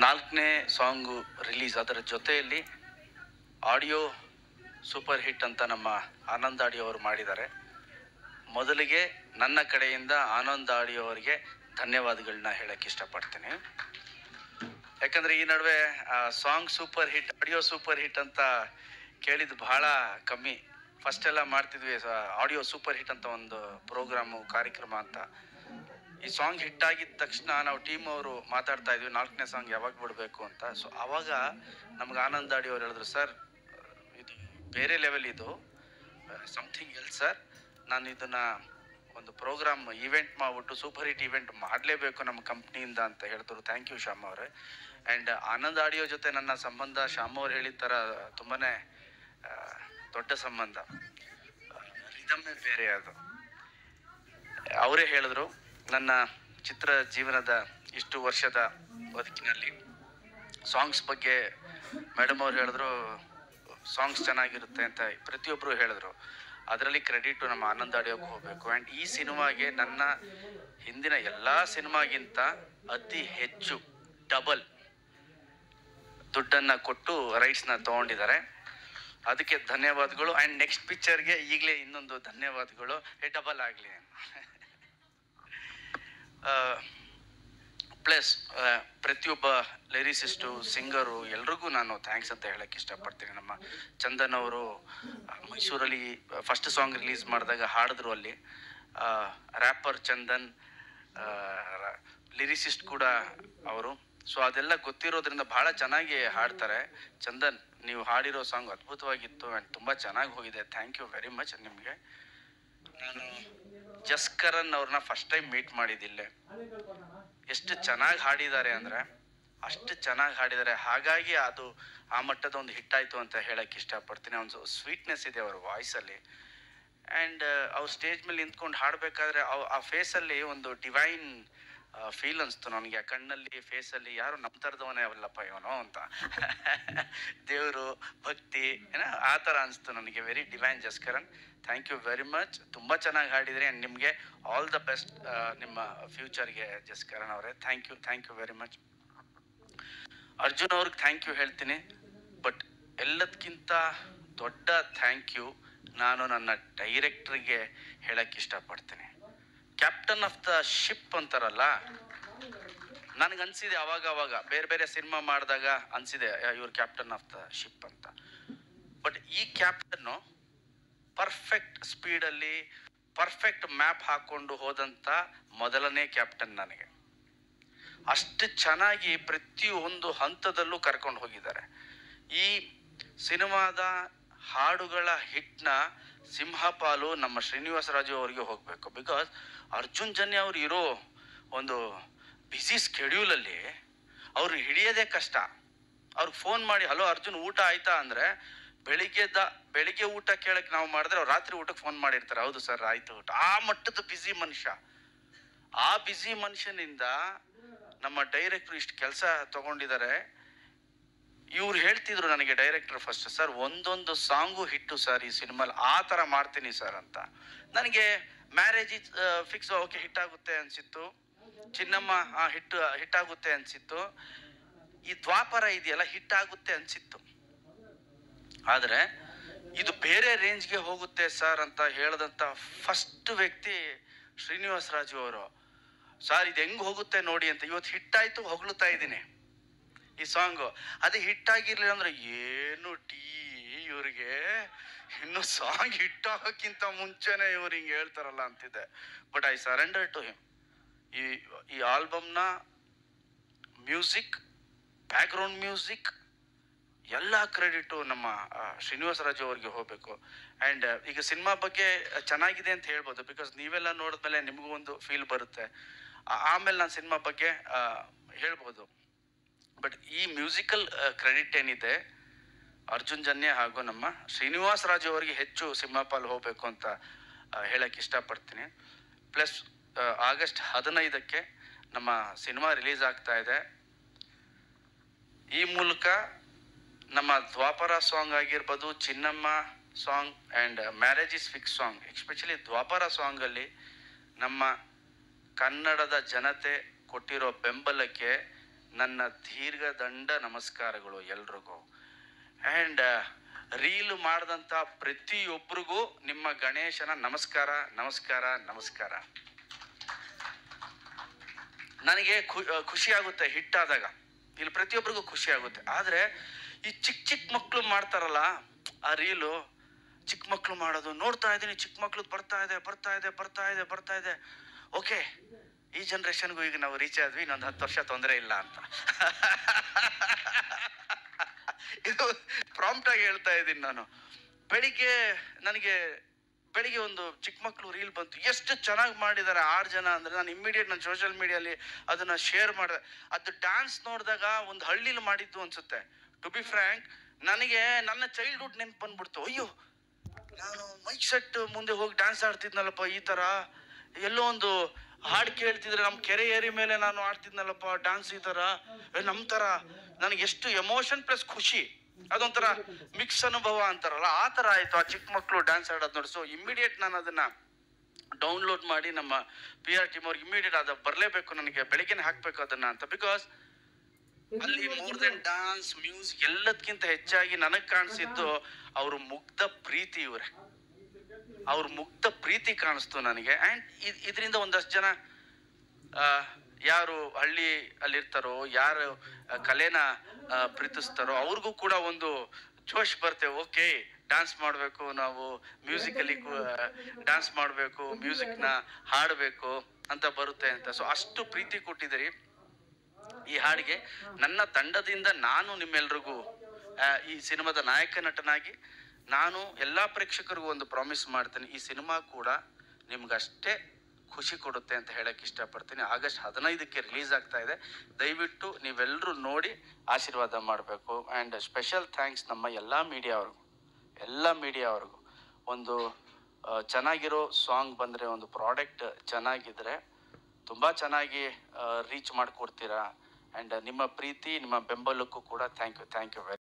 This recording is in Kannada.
4ನೇ ಸಾಂಗು ರಿಲೀಸ್. ಅದರ ಜೊತೆಯಲ್ಲಿ ಆಡಿಯೋ ಸೂಪರ್ ಹಿಟ್ ಅಂತ ನಮ್ಮ ಆನಂದ್ ಆಡಿಯೋ ಅವರು ಮಾಡಿದ್ದಾರೆ. ಮೊದಲಿಗೆ ನನ್ನ ಕಡೆಯಿಂದ ಆನಂದ್ ಆಡಿಯೋ ಅವರಿಗೆ ಧನ್ಯವಾದಗಳನ್ನ ಹೇಳಕ್ಕೆ ಇಷ್ಟಪಡ್ತೀನಿ. ಯಾಕಂದರೆ ಈ ನಡುವೆ song super hit, audio super hit ಅಂತ ಕೇಳಿದ್ದು ಬಹಳ ಕಮ್ಮಿ. ಫಸ್ಟ್ ಎಲ್ಲ ಮಾಡ್ತಿದ್ವಿ ಆಡಿಯೋ ಸೂಪರ್ ಹಿಟ್ ಅಂತ ಒಂದು ಪ್ರೋಗ್ರಾಮು, ಕಾರ್ಯಕ್ರಮ ಅಂತ. ಈ ಸಾಂಗ್ ಹಿಟ್ ಆಗಿದ ತಕ್ಷಣ ನಾವು ಟೀಮ್ ಅವರು ಮಾತಾಡ್ತಾ ಇದ್ವಿ 4ನೇ ಸಾಂಗ್ ಯಾವಾಗ ಬಿಡಬೇಕು ಅಂತ. ಸೊ ಆವಾಗ ನಮ್ಗೆ ಆನಂದ್ ಆಡಿಯೋ ಅವ್ರು ಹೇಳಿದ್ರು, ಸರ್ ಇದು ಬೇರೆ ಲೆವೆಲ್, ಇದು ಸಮಥಿಂಗ್ ಎಲ್ಸ್ ಸರ್, ನಾನು ಇದನ್ನು ಒಂದು ಪ್ರೋಗ್ರಾಮ್ ಈವೆಂಟ್ ಮಾಡಿಬಿಟ್ಟು ಸೂಪರ್ ಹಿಟ್ ಈವೆಂಟ್ ಮಾಡಲೇಬೇಕು ನಮ್ಮ ಕಂಪ್ನಿಯಿಂದ ಅಂತ ಹೇಳಿದ್ರು. ಥ್ಯಾಂಕ್ ಯು ಶ್ಯಾಮ್ ಅವರೇ. ಆ್ಯಂಡ್ ಆನಂದ್ ಆಡಿಯೋ ಜೊತೆ ನನ್ನ ಸಂಬಂಧ ಶ್ಯಾಮ್ ಅವ್ರು ಹೇಳಿದ ಥರ ತುಂಬಾ ದೊಡ್ಡ ಸಂಬಂಧ, ರಿದಮ್ಮೇ ಬೇರೆ ಅದು. ಅವರೇ ಹೇಳಿದ್ರು, ನನ್ನ ಚಿತ್ರ ಜೀವನದ ಇಷ್ಟು ವರ್ಷದ ಬದುಕಿನಲ್ಲಿ ಸಾಂಗ್ಸ್ ಬಗ್ಗೆ ಮೇಡಮ್ ಅವ್ರು ಹೇಳಿದ್ರು, ಸಾಂಗ್ಸ್ ಚೆನ್ನಾಗಿರುತ್ತೆ ಅಂತ ಪ್ರತಿಯೊಬ್ಬರು ಹೇಳಿದ್ರು. ಅದರಲ್ಲಿ ಕ್ರೆಡಿಟು ನಮ್ಮ ಆನಂದ್ ಆಡಿಯೋಕ್ಕೆ ಹೋಗಬೇಕು. ಆ್ಯಂಡ್ ಈ ಸಿನಿಮಾಗೆ ನನ್ನ ಹಿಂದಿನ ಎಲ್ಲ ಸಿನಿಮಾಗಿಂತ ಅತಿ ಹೆಚ್ಚು ಡಬಲ್ ದುಡ್ಡನ್ನು ಕೊಟ್ಟು ರೈಟ್ಸ್ನ ತೊಗೊಂಡಿದ್ದಾರೆ. ಅದಕ್ಕೆ ಧನ್ಯವಾದಗಳು. ಆ್ಯಂಡ್ ನೆಕ್ಸ್ಟ್ ಪಿಕ್ಚರ್ಗೆ ಈಗಲೇ ಇನ್ನೊಂದು ಧನ್ಯವಾದಗಳು, ಡಬಲ್ ಆಗಲಿ. ಪ್ಲಸ್ ಪ್ರತಿಯೊಬ್ಬ ಲಿರಿಸಿಸ್ಟು, ಸಿಂಗರು ಎಲ್ರಿಗೂ ನಾನು ಥ್ಯಾಂಕ್ಸ್ ಅಂತ ಹೇಳೋಕ್ಕೆ ಇಷ್ಟಪಡ್ತೀನಿ. ನಮ್ಮ ಚಂದನ್ ಅವರು ಮೈಸೂರಲ್ಲಿ ಫಸ್ಟ್ ಸಾಂಗ್ ರಿಲೀಸ್ ಮಾಡಿದಾಗ ಹಾಡಿದ್ರು. ಅಲ್ಲಿ ರ್ಯಾಪರ್ ಚಂದನ್, ಲಿರಿಸಿಸ್ಟ್ ಕೂಡ ಅವರು. ಸೊ ಅದೆಲ್ಲ ಗೊತ್ತಿರೋದ್ರಿಂದ ಭಾಳ ಚೆನ್ನಾಗಿ ಹಾಡ್ತಾರೆ. ಚಂದನ್, ನೀವು ಹಾಡಿರೋ ಸಾಂಗ್ ಅದ್ಭುತವಾಗಿತ್ತು ಆ್ಯಂಡ್ ತುಂಬ ಚೆನ್ನಾಗಿ ಹೋಗಿದೆ. ಥ್ಯಾಂಕ್ ಯು ವೆರಿ ಮಚ್ ನಿಮಗೆ. ನಾನು ಜಸ್ಕರನ್ ಅವ್ರನ್ನ ಫಸ್ಟ್ ಟೈಮ್ ಮೀಟ್ ಮಾಡಿದ್ದಿಲ್ಲೇ. ಎಷ್ಟು ಚೆನ್ನಾಗಿ ಹಾಡಿದ್ದಾರೆ ಅಂದರೆ ಅಷ್ಟು ಚೆನ್ನಾಗಿ ಹಾಡಿದ್ದಾರೆ. ಹಾಗಾಗಿ ಅದು ಆ ಮಟ್ಟದ ಒಂದು ಹಿಟ್ಟಾಯಿತು ಅಂತ ಹೇಳೋಕ್ಕೆ ಇಷ್ಟಪಡ್ತೀನಿ. ಒಂದು ಸ್ವೀಟ್ನೆಸ್ ಇದೆ ಅವ್ರ ವಾಯ್ಸಲ್ಲಿ. ಆ್ಯಂಡ್ ಅವ್ರು ಸ್ಟೇಜ್ ಮೇಲೆ ನಿಂತ್ಕೊಂಡು ಹಾಡಬೇಕಾದ್ರೆ ಆ ಫೇಸಲ್ಲಿ ಒಂದು ಡಿವೈನ್ ಫೀಲ್ ಅನಿಸ್ತು ನನಗೆ. ಆ ಕಣ್ಣಲ್ಲಿ, ಫೇಸಲ್ಲಿ ಯಾರು ನಮ್ಮ ಥರದವನೇ ಅವಲ್ಲಪ್ಪ ಇವನು ಅಂತ, ದೇವರು, ಭಕ್ತಿ ಏನೋ ಆ ಥರ ಅನಿಸ್ತು ನನಗೆ. Very divine Jaskaran. Thank you very much. ತುಂಬ ಚೆನ್ನಾಗಿ ಹಾಡಿದ್ರಿ ಆ್ಯಂಡ್ ನಿಮಗೆ ಆಲ್ ದ ಬೆಸ್ಟ್ ನಿಮ್ಮ ಫ್ಯೂಚರ್ಗೆ ಜಸ್ಕರನ್ ಅವರೇ. Thank you very much. Arjun ಅವ್ರಿಗೆ ಥ್ಯಾಂಕ್ ಯು ಹೇಳ್ತೀನಿ. ಬಟ್ ಎಲ್ಲದಕ್ಕಿಂತ ದೊಡ್ಡ ಥ್ಯಾಂಕ್ ಯು ನಾನು ನನ್ನ ಡೈರೆಕ್ಟ್ರಿಗೆ ಹೇಳೋಕ್ಕೆ ಇಷ್ಟಪಡ್ತೀನಿ. ಕ್ಯಾಪ್ಟನ್ ಆಫ್ ದ ಶಿಪ್ ಅಂತಾರಲ್ಲ, ನನಗನ್ಸಿದೆ ಅವಾಗ ಬೇರೆ ಬೇರೆ ಸಿನಿಮಾ ಮಾಡಿದಾಗ ಅನಿಸಿದೆ ಇವ್ರು ಕ್ಯಾಪ್ಟನ್ ಆಫ್ ದ ಶಿಪ್ ಅಂತ. ಬಟ್ ಈ ಕ್ಯಾಪ್ಟನ್ನು ಪರ್ಫೆಕ್ಟ್ ಸ್ಪೀಡಲ್ಲಿ ಪರ್ಫೆಕ್ಟ್ ಮ್ಯಾಪ್ ಹಾಕ್ಕೊಂಡು ಹೋದಂಥ ಮೊದಲನೇ ಕ್ಯಾಪ್ಟನ್ ನನಗೆ. ಅಷ್ಟು ಚೆನ್ನಾಗಿ ಪ್ರತಿಯೊಂದು ಹಂತದಲ್ಲೂ ಕರ್ಕೊಂಡು ಹೋಗಿದ್ದಾರೆ. ಈ ಸಿನಿಮಾದ ಹಾಡುಗಳ ಹಿಟ್ನ ಸಿಂಹಪಾಲು ನಮ್ಮ ಶ್ರೀನಿವಾಸ ರಾಜು ಅವರಿಗೆ ಹೋಗಬೇಕು. ಬಿಕಾಸ್ ಅರ್ಜುನ್ ಜನ್ಯ ಅವ್ರು ಇರೋ ಒಂದು ಬ್ಯುಸಿ ಸ್ಕೆಡ್ಯೂಲಲ್ಲಿ ಅವ್ರು ಹಿಡಿಯೋದೇ ಕಷ್ಟ. ಅವ್ರಿಗೆ ಫೋನ್ ಮಾಡಿ, ಹಲೋ ಅರ್ಜುನ್ ಊಟ ಆಯ್ತಾ ಅಂದರೆ ಬೆಳಿಗ್ಗೆ ಊಟ ಕೇಳಕ್ಕೆ ನಾವು ಮಾಡಿದ್ರೆ ಅವ್ರು ರಾತ್ರಿ ಊಟಕ್ಕೆ ಫೋನ್ ಮಾಡಿರ್ತಾರೆ, ಹೌದು ಸರ್ ಆಯಿತು ಊಟ. ಆ ಮಟ್ಟದ ಬ್ಯುಸಿ ಮನುಷ್ಯ. ಆ ಬ್ಯುಸಿ ಮನುಷ್ಯನಿಂದ ನಮ್ಮ ಡೈರೆಕ್ಟ್ರು ಇಷ್ಟು ಕೆಲಸ ತಗೊಂಡಿದ್ದಾರೆ. ಇವ್ರು ಹೇಳ್ತಿದ್ರು ನನಗೆ, ಡೈರೆಕ್ಟರ್ ಫಸ್ಟ್, ಸರ್ ಒಂದೊಂದು ಸಾಂಗು ಹಿಟ್ಟು ಸರ್ ಈ ಸಿನಿಮಾಲಿ, ಆ ಥರ ಮಾಡ್ತೀನಿ ಸರ್ ಅಂತ. ನನಗೆ ಮ್ಯಾರೇಜ್ ಫಿಕ್ಸ್, ಓಕೆ ಹಿಟ್ಟಾಗುತ್ತೆ ಅನಿಸಿತ್ತು. ಚಿನ್ನಮ್ಮ ಹಿಟ್ಟಾಗುತ್ತೆ ಅನಿಸಿತ್ತು. ಈ ದ್ವಾಪರ ಇದೆಯಲ್ಲ ಹಿಟ್ಟಾಗುತ್ತೆ ಅನಿಸಿತ್ತು. ಆದರೆ ಇದು ಬೇರೆ ರೇಂಜ್ಗೆ ಹೋಗುತ್ತೆ ಸರ್ ಅಂತ ಹೇಳಿದಂಥ ಫಸ್ಟ್ ವ್ಯಕ್ತಿ ಶ್ರೀನಿವಾಸ ರಾಜು ಅವರು. ಸರ್ ಇದು ಹೆಂಗೆ ಹೋಗುತ್ತೆ ನೋಡಿ ಅಂತ. ಇವತ್ತು ಹಿಟ್ಟಾಯಿತು, ಹೊಗಳುತ್ತಾ ಇದ್ದೀನಿ ಈ ಸಾಂಗು. ಅದು ಹಿಟ್ಟಾಗಿರ್ಲಿಲ್ಲ ಅಂದರೆ ಏನು ಇವ್ರಿಗೆ ಇನ್ನು ಸಾಂಗ್ ಹಿಟ್ಟಾಗೋಕ್ಕಿಂತ ಮುಂಚೆನೇ ಇವ್ರು ಹಿಂಗೆ ಹೇಳ್ತಾರಲ್ಲ ಅಂತಿದೆ. But I surrender to him. ಈ ಆಲ್ಬಮ್ನ ಮ್ಯೂಸಿಕ್, ಬ್ಯಾಕ್ಗ್ರೌಂಡ್ ಮ್ಯೂಸಿಕ್ ಎಲ್ಲ ಕ್ರೆಡಿಟು ನಮ್ಮ ಶ್ರೀನಿವಾಸ ರಾಜು ಅವ್ರಿಗೆ ಹೋಗಬೇಕು. ಆ್ಯಂಡ್ ಈಗ ಸಿನಿಮಾ ಬಗ್ಗೆ ಚೆನ್ನಾಗಿದೆ ಅಂತ ಹೇಳ್ಬೋದು, ಬಿಕಾಸ್ ನೀವೆಲ್ಲ ನೋಡಿದ್ಮೇಲೆ ನಿಮಗೂ ಒಂದು ಫೀಲ್ ಬರುತ್ತೆ. ಆಮೇಲೆ ನಾನು ಸಿನಿಮಾ ಬಗ್ಗೆ ಹೇಳ್ಬೋದು. ಬಟ್ ಈ ಮ್ಯೂಸಿಕಲ್ ಕ್ರೆಡಿಟ್ ಏನಿದೆ ಅರ್ಜುನ್ ಜನ್ಯ ಹಾಗೂ ನಮ್ಮ ಶ್ರೀನಿವಾಸ ರಾಜು ಅವರಿಗೆ ಹೆಚ್ಚು ಸಿಂಹಪಾಲು ಹೋಗಬೇಕು ಅಂತ ಹೇಳಕ್ಕೆ ಇಷ್ಟಪಡ್ತೀನಿ. ಪ್ಲಸ್ ಆಗಸ್ಟ್ 15ಕ್ಕೆ ನಮ್ಮ ಸಿನಿಮಾ ರಿಲೀಸ್ ಆಗ್ತಾ ಇದೆ. ಈ ಮೂಲಕ ನಮ್ಮ ದ್ವಾಪರ ಸಾಂಗ್ ಆಗಿರ್ಬೋದು, Chinnamma song and marriage is fix song, especially Dwapara ಸಾಂಗಲ್ಲಿ ನಮ್ಮ ಕನ್ನಡದ ಜನತೆ ಕೊಟ್ಟಿರೋ ಬೆಂಬಲಕ್ಕೆ ನನ್ನ ದೀರ್ಘದಂಡ ನಮಸ್ಕಾರಗಳು ಎಲ್ರಿಗೂ. ಆ್ಯಂಡ್ ರೀಲ್ ಮಾಡಿದಂಥ ಪ್ರತಿಯೊಬ್ಬರಿಗೂ ನಿಮ್ಮ ಗಣೇಶನ ನಮಸ್ಕಾರ ನಮಸ್ಕಾರ ನಮಸ್ಕಾರ. ನನಗೆ ಖುಷಿ ಆಗುತ್ತೆ ಹಿಟ್ಟಾದಾಗ, ಇಲ್ಲಿ ಪ್ರತಿಯೊಬ್ಬರಿಗೂ ಖುಷಿ ಆಗುತ್ತೆ. ಆದರೆ ಈ ಚಿಕ್ಕ ಮಕ್ಕಳು ಮಾಡ್ತಾರಲ್ಲ ಆ ರೀಲು, ಚಿಕ್ಕ ಮಕ್ಕಳು ಮಾಡೋದು ನೋಡ್ತಾ ಇದ್ದೀನಿ. ಚಿಕ್ಕ ಮಕ್ಳು ಬರ್ತಾ ಇದೆ. ಓಕೆ, ಈ ಜನ್ರೇಷನ್ಗೂ ಈಗ ನಾವು ರೀಚ್ ಆದ್ವಿ, ಇನ್ನೊಂದು 10 ವರ್ಷ ತೊಂದರೆ ಇಲ್ಲ ಅಂತ. ಇದು ಪ್ರಾಂಪ್ಟ್ ಆಗಿ ಹೇಳ್ತಾ ಇದ್ದೀನಿ ನಾನು. ಬೆಳಿಗ್ಗೆ ಒಂದು ಚಿಕ್ಕ ಮಕ್ಕಳು ರೀಲ್ ಬಂತು, ಎಷ್ಟು ಚೆನ್ನಾಗಿ ಮಾಡಿದ್ದಾರೆ 6 ಜನ ಅಂದರೆ ನಾನು ಇಮ್ಮಿಡಿಯೇಟ್ ನನ್ನ ಸೋಷಿಯಲ್ ಮೀಡಿಯಲ್ಲಿ ಅದನ್ನು ಶೇರ್ ಮಾಡಿದೆ. ಅದು ಡ್ಯಾನ್ಸ್ ನೋಡಿದಾಗ ಒಂದು ಹಳ್ಳಿಲಿ ಮಾಡಿದ್ದು ಅನ್ಸುತ್ತೆ. ಟು ಬಿ ಫ್ರ್ಯಾಂಕ್, ನನಗೆ ನನ್ನ ಚೈಲ್ಡ್ಹುಡ್ ನೆನ್ಪು ಬಂದ್ಬಿಡ್ತು. ಅಯ್ಯೋ, ನಾನು ಮೈಕ್ ಸೆಟ್ ಮುಂದೆ ಹೋಗಿ ಡ್ಯಾನ್ಸ್ ಆಡ್ತಿದ್ನಲ್ಲಪ್ಪ, ಈ ಥರ ಎಲ್ಲೋ ಒಂದು ಹಾಡು ಕೇಳ್ತಿದ್ರೆ ನಮ್ಮ ಕೆರೆ ಏರಿ ಮೇಲೆ ನಾನು ಆಡ್ತಿದ್ನಲ್ಲಪ್ಪ ಡ್ಯಾನ್ಸ್, ಈ ಥರ ನಮ್ಮ ಥರ ನನಗೆ ಎಷ್ಟು ಎಮೋಷನ್ ಪ್ಲಸ್ ಖುಷಿ, ಅದೊಂಥರ ಮಿಕ್ಸ್ ಅನುಭವ ಅಂತಾರಲ್ಲ, ಆ ಥರ ಆಯಿತು ಆ ಚಿಕ್ಕ ಮಕ್ಕಳು ಡ್ಯಾನ್ಸ್ ಆಡೋದು ನೋಡಿ. ಸೊ ಇಮ್ಮಿಡಿಯೇಟ್ ನಾನು ಅದನ್ನು ಡೌನ್ಲೋಡ್ ಮಾಡಿ ನಮ್ಮ PR ಟೀಮ್ ಅವ್ರಿಗೆ ಇಮ್ಮಿಡಿಯೇಟ್ ಅದು ಬರಲೇಬೇಕು, ನನಗೆ ಬೆಳಿಗ್ಗೆನೇ ಹಾಕಬೇಕು ಅದನ್ನು ಅಂತ. ಬಿಕಾಸ್ ಅಲ್ಲಿ ಮೋರ್ ದೆನ್ ಡ್ಯಾನ್ಸ್, ಮ್ಯೂಸಿಕ್ ಎಲ್ಲದಕ್ಕಿಂತ ಹೆಚ್ಚಾಗಿ ನನಗೆ ಕಾಣಿಸಿದ್ದು ಅವ್ರ ಮುಗ್ಧ ಪ್ರೀತಿ. ಅವ್ರ ಮುಗ್ಧ ಪ್ರೀತಿ ಕಾಣಿಸ್ತು ನನಗೆ. ಆ್ಯಂಡ್ ಇದರಿಂದ ಒಂದಷ್ಟು ಜನ ಯಾರು ಹಳ್ಳಿ ಅಲ್ಲಿರ್ತಾರೋ, ಯಾರು ಕಲೆನ ಪ್ರೀತಿಸ್ತಾರೋ ಅವ್ರಿಗೂ ಕೂಡ ಒಂದು ಜೋಶ್ ಬರುತ್ತೆ. ಓಕೆ, ಡ್ಯಾನ್ಸ್ ಮಾಡಬೇಕು, ನಾವು ಮ್ಯೂಸಿಕಲ್ಲಿ ಡ್ಯಾನ್ಸ್ ಮಾಡಬೇಕು, ಮ್ಯೂಸಿಕ್ನ ಹಾಡಬೇಕು ಅಂತ ಬರುತ್ತೆ ಅಂತ. ಸೊ ಅಷ್ಟು ಪ್ರೀತಿ ಕೊಟ್ಟಿದ್ದೀರಿ ಈ ಹಾಡಿಗೆ. ನನ್ನ ತಂಡದಿಂದ ನಾನು ನಿಮ್ಮೆಲ್ರಿಗೂ ಈ ಸಿನಿಮಾದ ನಾಯಕ ನಟನಾಗಿ ನಾನು ಎಲ್ಲ ಪ್ರೇಕ್ಷಕರಿಗೂ ಒಂದು ಪ್ರಾಮಿಸ್ ಮಾಡ್ತೀನಿ, ಈ ಸಿನಿಮಾ ಕೂಡ ನಿಮ್ಗಷ್ಟೇ ಖುಷಿ ಕೊಡುತ್ತೆ ಅಂತ ಹೇಳಕ್ಕೆ ಇಷ್ಟಪಡ್ತೀನಿ. ಆಗಸ್ಟ್ 15ಕ್ಕೆ ರಿಲೀಸ್ ಆಗ್ತಾ ಇದೆ. ದಯವಿಟ್ಟು ನೀವೆಲ್ಲರೂ ನೋಡಿ ಆಶೀರ್ವಾದ ಮಾಡಬೇಕು. ಆ್ಯಂಡ್ ಸ್ಪೆಷಲ್ ಥ್ಯಾಂಕ್ಸ್ ನಮ್ಮ ಎಲ್ಲ ಮೀಡಿಯಾವ್ರಿಗೂ. ಒಂದು ಚೆನ್ನಾಗಿರೋ ಸಾಂಗ್ ಬಂದರೆ, ಒಂದು ಪ್ರಾಡಕ್ಟ್ ಚೆನ್ನಾಗಿದ್ರೆ ತುಂಬ ಚೆನ್ನಾಗಿ ರೀಚ್ ಮಾಡಿಕೊಡ್ತೀರಾ. ಆ್ಯಂಡ್ ನಿಮ್ಮ ಪ್ರೀತಿ, ನಿಮ್ಮ ಬೆಂಬಲಕ್ಕೂ ಕೂಡ ಥ್ಯಾಂಕ್ ಯು ವೆರಿ